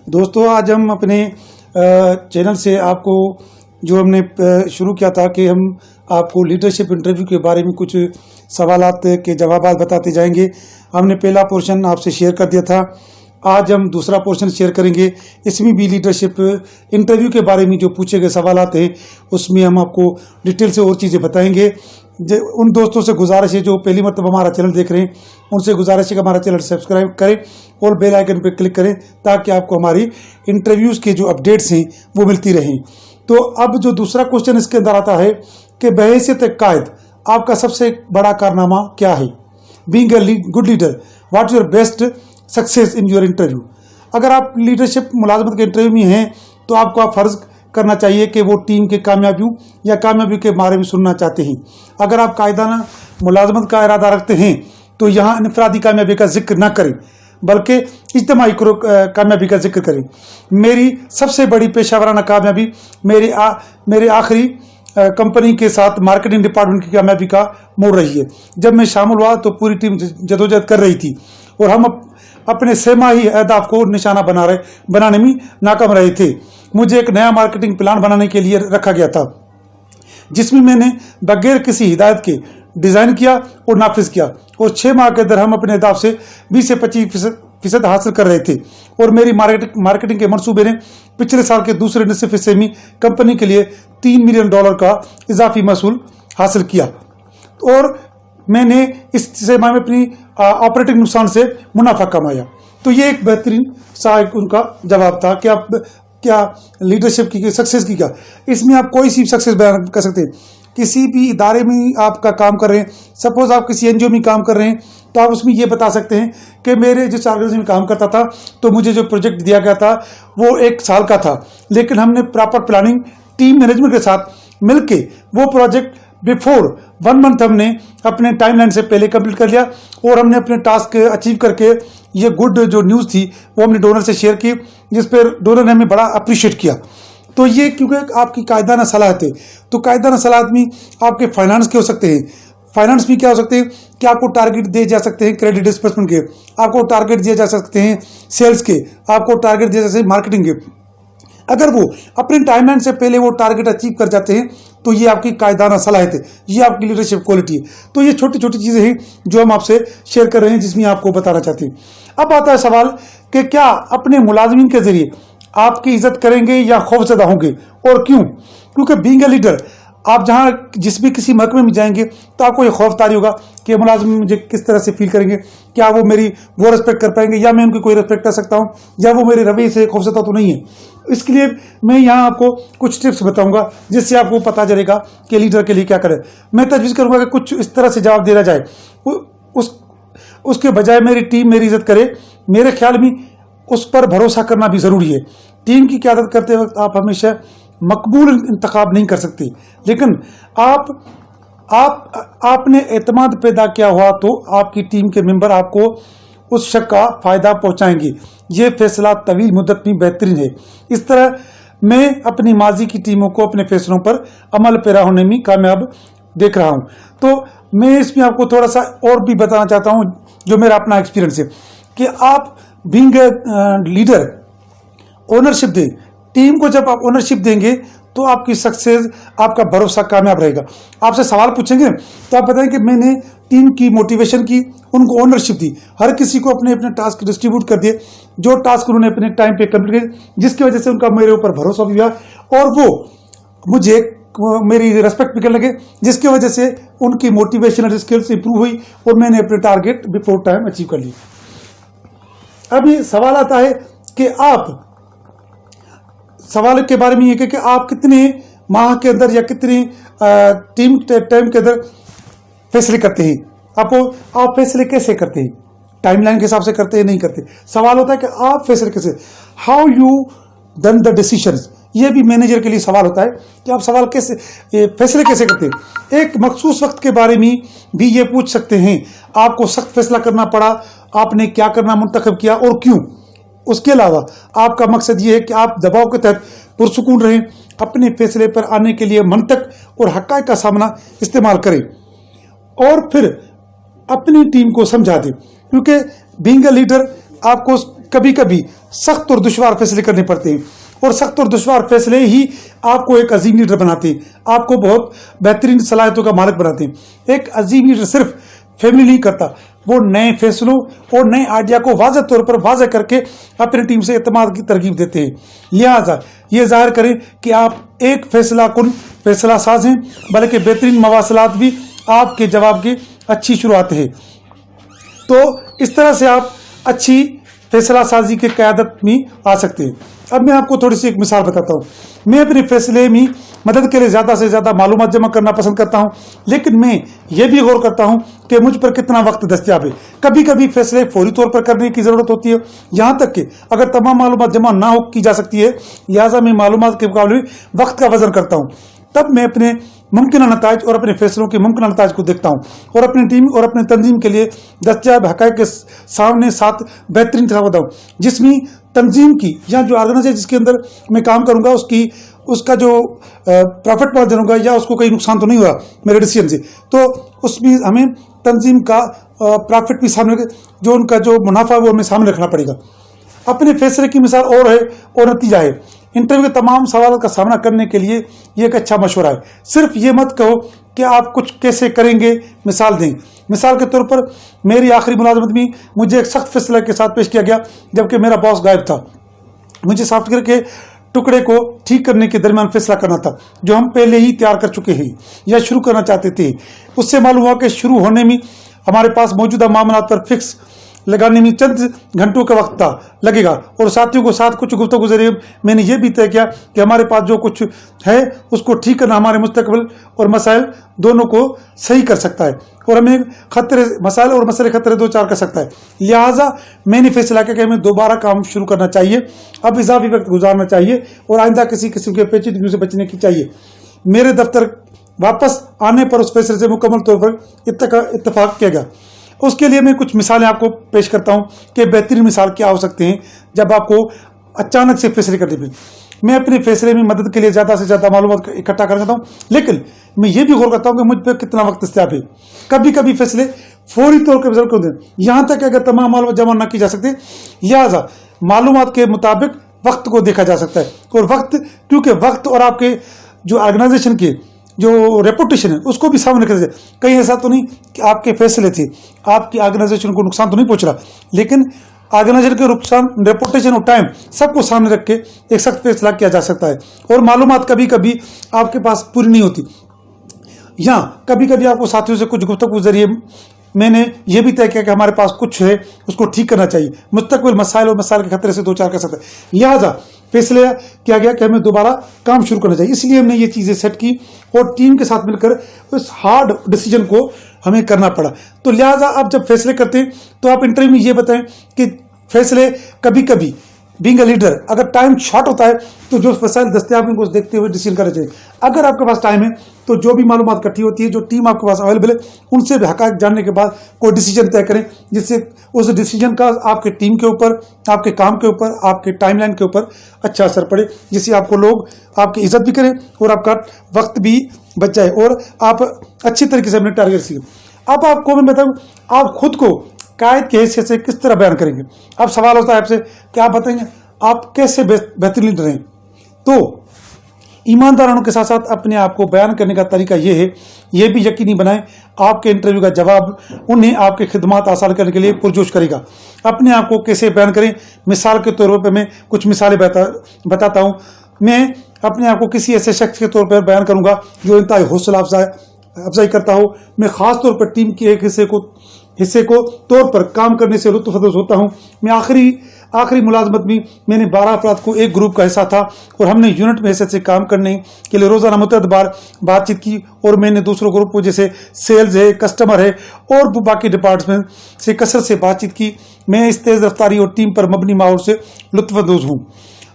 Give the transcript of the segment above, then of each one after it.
दोस्तों आज हम अपने चैनल से आपको जो हमने शुरू किया था कि हम आपको लीडरशिप इंटरव्यू के बारे में कुछ सवालात के जवाब बताते जाएंगे। हमने पहला पोर्शन आपसे शेयर कर दिया था, आज हम दूसरा पोर्शन शेयर करेंगे। इसमें भी लीडरशिप इंटरव्यू के बारे में जो पूछे गए सवालात हैं उसमें हम आपको डिटेल से और चीज़ें बताएंगे। उन दोस्तों से गुजारिश है जो पहली मरतबा हमारा चैनल देख रहे हैं, उनसे गुजारिश है कि हमारा चैनल सब्सक्राइब करें और बेल आइकन पर क्लिक करें ताकि आपको हमारी इंटरव्यूज़ के जो अपडेट्स हैं वो मिलती रहें। तो अब जो दूसरा क्वेश्चन इसके अंदर आता है कि बहैसियत कायद आपका सबसे बड़ा कारनामा क्या है? Being a good leader, what your best success in your interview. अगर आप लीडरशिप मुलाजमत के इंटरव्यू में हैं तो आपको आप फ़र्ज़ करना चाहिए कि वो टीम के कामयाबियों या कामयाबी के बारे में सुनना चाहते हैं। अगर आप कायदाना मुलाजमत का इरादा रखते हैं तो यहाँ इनफरादी कामयाबी का जिक्र न करें बल्कि इज्तिमाई कामयाबी का जिक्र करें। मेरी सबसे बड़ी पेशावराना कामयाबी मेरे आखिरी कंपनी के साथ मार्केटिंग डिपार्टमेंट की कामयाबी का मोड़ रही है। जब मैं शामिल हुआ तो पूरी टीम जदोजहद कर रही थी और हम अपने सेमाही अहदाफ को निशाना बनाने में नाकाम रहे थे। मुझे एक नया मार्केटिंग प्लान बनाने के लिए रखा गया था जिसमें मैंने बगैर किसी हिदायत के डिज़ाइन किया और नाफिज किया और 6 माह के अंदर हम अपने अहदाफ से 20 से 25% हासिल कर रहे थे। और मेरी मार्केटिंग के मंसूबे ने पिछले साल के दूसरे निसफ हिस्से में कंपनी के लिए $3 मिलियन का इजाफी महसूल हासिल किया और मैंने इस सेमा में अपनी ऑपरेटिंग नुकसान से मुनाफा कमाया। तो ये एक बेहतरीन सा उनका जवाब था कि आप क्या लीडरशिप की सक्सेस की क्या, इसमें आप कोई सी सक्सेस बयान कर सकते हैं। किसी भी इदारे में आपका काम कर रहे हैं, सपोज आप किसी एनजीओ में काम कर रहे हैं तो आप उसमें ये बता सकते हैं कि मेरे जिस ऑर्गेनाइजेशन में काम करता था तो मुझे जो प्रोजेक्ट दिया गया था वो 1 साल का था, लेकिन हमने प्रॉपर प्लानिंग टीम मैनेजमेंट के साथ मिलके वो प्रोजेक्ट बिफोर 1 मंथ हमने अपने टाइमलाइन से पहले कंप्लीट कर लिया और हमने अपने टास्क अचीव करके ये गुड जो न्यूज़ थी वो हमने डोनर से शेयर की, जिस पर डोनर ने हमें बड़ा अप्रिशिएट किया। तो ये क्योंकि आपकी कायदाना सलाहत है, तो कायदाना सलाहत में आपके फाइनेंस के हो सकते हैं। फाइनेंस में क्या हो सकते हैं कि आपको टारगेट दिए जा सकते हैं क्रेडिट डिस्बर्समेंट के, आपको टारगेट दिए जा सकते हैं सेल्स के, आपको टारगेट दिए जा सकते हैं मार्केटिंग के। अगर वो अपने टाइमलाइन से पहले वो टारगेट अचीव कर जाते हैं तो ये आपकी कायदाना सलाहियत है, ये आपकी लीडरशिप क्वालिटी है। तो ये छोटी छोटी चीज़ें हैं जो हम आपसे शेयर कर रहे हैं जिसमें आपको बताना चाहते हैं। अब आता है सवाल कि क्या अपने मुलाजमीन के जरिए आपकी इज्जत करेंगे या खौफजदा होंगे और क्यों? क्योंकि बीइंग ए लीडर आप जहाँ जिस भी किसी महकमे में जाएंगे तो आपको ये खौफ तारी होगा कि मुलाजिम मुझे किस तरह से फील करेंगे, क्या वो मेरी वो रिस्पेक्ट कर पाएंगे या मैं उनकी कोई रिस्पेक्ट कर सकता हूँ या वो मेरे रवैये से खौफजदा तो नहीं है। इसके लिए मैं यहाँ आपको कुछ टिप्स बताऊंगा जिससे आपको पता चलेगा कि लीडर के लिए क्या करें। मैं तजवीज़ करूँगा कि कुछ इस तरह से जवाब देना जाए उसके बजाय मेरी टीम मेरी इज्जत करे। मेरे ख्याल में उस पर भरोसा करना भी ज़रूरी है। टीम की क़यादत करते वक्त आप हमेशा मकबूल इंतखाब नहीं कर सकते, लेकिन आपने एतमाद पैदा किया हुआ तो आपकी टीम के मेंबर आपको उस शक का फ़ायदा पहुंचाएंगे। ये फैसला तवील मुद्दत में बेहतरीन है। इस तरह मैं अपनी माजी की टीमों को अपने फैसलों पर अमल पैरा होने में कामयाब देख रहा हूं। तो मैं इसमें आपको थोड़ा सा और भी बताना चाहता हूं जो मेरा अपना एक्सपीरियंस है कि आप बीइंग ए लीडर ओनरशिप दें। टीम को जब आप ओनरशिप देंगे तो आपकी सक्सेस, आपका भरोसा कामयाब रहेगा। आपसे सवाल पूछेंगे तो आप बताएं कि मैंने टीम की मोटिवेशन की, उनको ओनरशिप दी, हर किसी को अपने अपने टास्क डिस्ट्रीब्यूट कर दिए, जो टास्क उन्होंने अपने टाइम पे कंप्लीट किए, जिसकी वजह से उनका मेरे ऊपर भरोसा भी हुआ और वो मुझे मेरी रिस्पेक्ट भी करने लगे, जिसकी वजह से उनकी मोटिवेशनल स्किल्स इंप्रूव हुई और मैंने अपने टारगेट बिफोर टाइम अचीव कर लिया। अभी सवाल आता है कि आप सवाल के बारे में ये कि आप कितने माह के अंदर या कितने टीम टाइम के अंदर फैसले करते हैं। आप फैसले कैसे करते हैं? टाइमलाइन के हिसाब से करते हैं, नहीं करते। सवाल होता है कि आप फैसले कैसे, how you done the decisions. ये भी मैनेजर के लिए सवाल होता है कि आप फैसले कैसे करते हैं। एक मखसूस वक्त के बारे में भी ये पूछ सकते हैं, आपको सख्त फैसला करना पड़ा, आपने क्या करना मुंतखब किया और क्यों। उसके अलावा आपका मकसद ये है कि आप दबाव के तहत पुरसुकून रहें, अपने फैसले पर आने के लिए मंतक और हक़ाइक़ का सामना इस्तेमाल करें और फिर अपनी टीम को समझा दें। क्योंकि बीइंग अ लीडर आपको کبھی کبھی سخت اور دشوار فیصلے کرنے پڑتے ہیں، اور سخت اور دشوار فیصلے ہی آپ کو ایک عظیم لیڈر بناتے ہیں، آپ کو بہت بہترین صلاحیتوں کا مالک بناتے ہیں۔ ایک عظیم لیڈر صرف فیملی نہیں کرتا، وہ نئے فیصلوں اور نئے آئیڈیا کو واضح طور پر واضح کر کے اپنی ٹیم سے اعتماد کی ترغیب دیتے ہیں۔ لہذا یہ ظاہر کریں کہ آپ ایک فیصلہ کن فیصلہ ساز ہیں، بلکہ بہترین مواصلات بھی آپ کے جواب کی اچھی شروعات ہے۔ تو اس طرح سے آپ اچھی فیصلہ سازی کے قیادت میں آ سکتے ہیں۔ اب میں آپ کو تھوڑی سی ایک مثال بتاتا ہوں۔ میں اپنے فیصلے میں مدد کے لیے زیادہ سے زیادہ معلومات جمع کرنا پسند کرتا ہوں، لیکن میں یہ بھی غور کرتا ہوں کہ مجھ پر کتنا وقت دستیاب ہے۔ کبھی کبھی فیصلے فوری طور پر کرنے کی ضرورت ہوتی ہے، یہاں تک کہ اگر تمام معلومات جمع نہ کی جا سکتی ہے، لہٰذا میں معلومات کے مقابلے میں وقت کا وزن کرتا ہوں۔ تب میں اپنے ممکنہ نتائج اور اپنے فیصلوں کے ممکنہ نتائج کو دیکھتا ہوں اور اپنی ٹیم اور اپنی تنظیم کے لیے دستیاب حقائق کے سامنے ساتھ بہترین انتخاب کرتا ہوں، جس میں تنظیم کی یا جو آرگنائزیشن جس کے اندر میں کام کروں گا اس کا جو پروفٹ مارجن ہوگا یا اس کو کوئی نقصان تو نہیں ہوا میرے ڈیسیجن سے، تو اس میں ہمیں تنظیم کا پروفٹ بھی سامنے، جو ان کا جو منافع وہ ہمیں سامنے رکھنا پڑے گا۔ اپنے فیصلے کی مثال اور ہے اور نتیجہ ہے۔ انٹرویو کے تمام سوالات کا سامنا کرنے کے لیے یہ ایک اچھا مشورہ ہے۔ صرف یہ مت کہو کہ آپ کچھ کیسے کریں گے، مثال دیں۔ مثال کے طور پر میری آخری ملازمت میں مجھے ایک سخت فیصلے کے ساتھ پیش کیا گیا جبکہ میرا باس غائب تھا۔ مجھے سافٹ ویئر کے ٹکڑے کو ٹھیک کرنے کے درمیان فیصلہ کرنا تھا جو ہم پہلے ہی تیار کر چکے ہیں یا شروع کرنا چاہتے تھے۔ اس سے معلوم ہوا کہ شروع ہونے میں ہمارے پاس موجودہ معاملات پر فکس لگانے میں چند گھنٹوں کا وقت لگے گا، اور ساتھیوں کے ساتھ کچھ گفتگو ذریعے میں نے یہ بھی طے کیا کہ ہمارے پاس جو کچھ ہے اس کو ٹھیک کرنا ہمارے مستقبل اور مسائل دونوں کو صحیح کر سکتا ہے، اور ہمیں مسائل اور مسئلے خطرے دو چار کر سکتا ہے۔ لہٰذا میں نے فیصلہ کیا کہ ہمیں دوبارہ کام شروع کرنا چاہیے، اب اضافی وقت گزارنا چاہیے اور آئندہ کسی قسم کے پیچیدگیوں سے بچنے کی چاہیے۔ میرے دفتر واپس آنے پر اس فیصلے سے مکمل طور پر اتفاق کیا گیا۔ اس کے لیے میں کچھ مثالیں آپ کو پیش کرتا ہوں کہ بہترین مثال کیا ہو سکتے ہیں جب آپ کو اچانک سے فیصلے کرنے پڑیں۔ میں اپنے فیصلے میں مدد کے لیے زیادہ سے زیادہ معلومات اکٹھا کرنا چاہتا ہوں، لیکن میں یہ بھی غور کرتا ہوں کہ مجھ پہ کتنا وقت دستیاب ہے۔ کبھی کبھی فیصلے فوری طور پر ضرور ہوتے ہیں، یہاں تک کہ اگر تمام معلومات جمع نہ کی جا سکتے، لہٰذا معلومات کے مطابق وقت کو دیکھا جا سکتا ہے، اور کیونکہ وقت اور آپ کے جو آرگنائزیشن کے جو ریپوٹیشن ہے اس کو بھی سامنے رکھا جائے۔ کہیں ایسا تو نہیں کہ آپ کے فیصلے تھے آپ کی آرگنائزیشن کو نقصان تو نہیں پہنچ رہا، لیکن آرگنائزیشن کے نقصان، ریپوٹیشن اور ٹائم سب کو سامنے رکھ کے ایک سخت فیصلہ کیا جا سکتا ہے۔ اور معلومات کبھی کبھی آپ کے پاس پوری نہیں ہوتی، یا کبھی کبھی آپ کو ساتھیوں سے کچھ گفتگو ذریعے میں نے یہ بھی طے کیا کہ ہمارے پاس کچھ ہے اس کو ٹھیک کرنا چاہیے، مستقبل مسائل اور مسائل کے خطرے سے دو چار کر سکتا ہے۔ لہٰذا فیصلہ کیا گیا کہ ہمیں دوبارہ کام شروع کرنا چاہیے، اس لیے ہم نے یہ چیزیں سیٹ کی اور ٹیم کے ساتھ مل کر اس ہارڈ ڈیسیجن کو ہمیں کرنا پڑا۔ تو لہٰذا آپ جب فیصلے کرتے ہیں تو آپ انٹرویو میں یہ بتائیں کہ فیصلے کبھی کبھی بینگ اے لیڈر اگر ٹائم شارٹ ہوتا ہے تو جو وسائل دستیاب ہیں ان کو دیکھتے ہوئے ڈیسیجن کرنا چاہیے۔ اگر آپ کے پاس ٹائم ہے تو جو بھی معلومات اکٹھی ہوتی ہے، جو ٹیم آپ کے پاس اویلیبل ہے، ان سے بھی حقائق جاننے کے بعد کوئی ڈیسیجن طے کریں جس سے اس ڈیسیجن کا آپ کے ٹیم کے اوپر، آپ کے کام کے اوپر، آپ کے ٹائم لائن کے اوپر اچھا اثر پڑے، جس سے آپ کو لوگ آپ کی عزت بھی کریں اور آپ کا وقت بھی بچ جائے اور آپ اچھی طریقے سے اپنے ٹارگیٹ سیکھیں۔ اب آپ کو میں بتاؤں آپ خود کو قائد کی حیثیت سے کس طرح بیان کریں گے۔ اب سوال ہوتا ہے آپ سے کہ آپ بتائیں گے آپ کیسے بہترین لیڈر ہیں۔ تو ایماندارانوں کے ساتھ ساتھ اپنے آپ کو بیان کرنے کا طریقہ یہ ہے، یہ بھی یقینی بنائیں آپ کے انٹرویو کا جواب انہیں آپ کی خدمات آسان کرنے کے لیے پرجوش کرے گا۔ اپنے آپ کو کیسے بیان کریں، مثال کے طور پر میں کچھ مثالیں بتاتا ہوں۔ میں اپنے آپ کو کسی ایسے شخص کے طور پر بیان کروں گا جو انتہائی حوصلہ افزائی کرتا ہو۔ میں خاص طور پر ٹیم کے ایک حصے کو طور پر کام کرنے سے لطف اندوز ہوتا ہوں۔ میں آخری ملازمت میں نے 12 افراد کو ایک گروپ کا حصہ تھا اور ہم نے یونٹ میں حیثیت سے کام کرنے کے لیے روزانہ متعدد بار بات چیت کی، اور میں نے دوسروں گروپ کو جیسے سیلز ہے، کسٹمر ہے اور باقی ڈپارٹمنٹ سے کثرت سے بات چیت کی۔ میں اس تیز رفتاری اور ٹیم پر مبنی ماحول سے لطف اندوز ہوں۔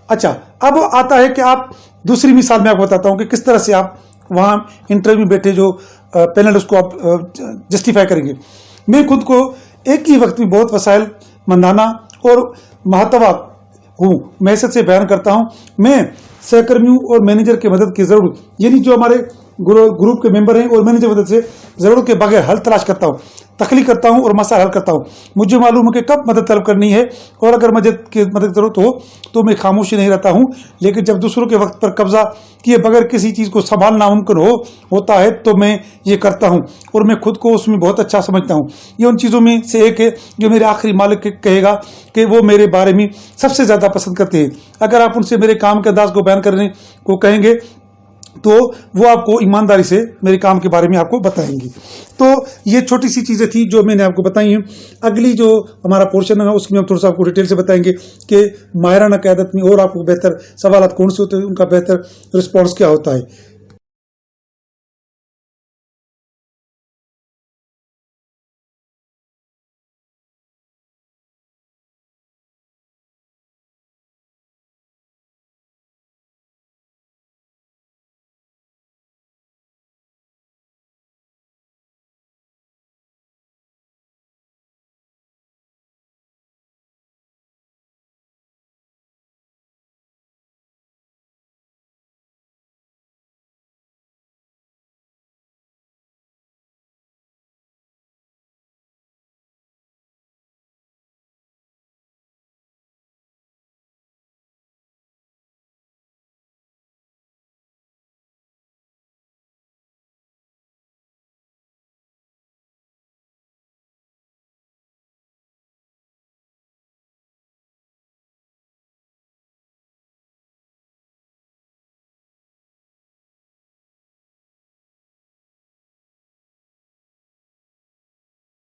اچھا، اب آتا ہے کہ آپ دوسری مثال میں آپ کو بتاتا ہوں کہ کس طرح سے آپ وہاں انٹرویو میں بیٹھے جو پینل اس کو آپ جسٹیفائی کریں گے۔ میں خود کو ایک ہی وقت میں بہت وسائل مندانہ اور محتوا ہوں، میں حیثیت سے بیان کرتا ہوں۔ میں سہکرمیوں اور مینیجر کی مدد کی ضرورت، یعنی جو ہمارے ग्रुप के मेंबर हैं और मैनेजर की मदद से जरूरत के बगैर हल तलाश करता हूँ, तखलीक करता हूँ और मसला हल करता हूँ। मुझे मालूम है कि कब मदद तलब करनी है और अगर मदद की जरूरत हो तो मैं खामोशी नहीं रहता हूँ, लेकिन जब दूसरों के वक्त पर कब्जा किए बगैर किसी चीज़ को संभालना मुमकिन होता है तो मैं ये करता हूँ और मैं खुद को उसमें बहुत अच्छा समझता हूँ। ये उन चीज़ों में से एक है जो मेरे आखिरी मालिक कहेगा कि वो मेरे बारे में सबसे ज़्यादा पसंद करते हैं। अगर आप उनसे मेरे काम के अंदाज को बयान करने को कहेंगे तो वो आपको ईमानदारी से मेरे काम के बारे में आपको बताएंगे। तो ये छोटी सी चीज़ें थी जो मैंने आपको बताई हैं। अगली जो हमारा पोर्शन है उसमें हम थोड़ा सा आपको डिटेल से बताएंगे कि माहिराना क़यादत में और आपको बेहतर सवालात कौन से होते हैं, उनका बेहतर रिस्पॉन्स क्या होता है।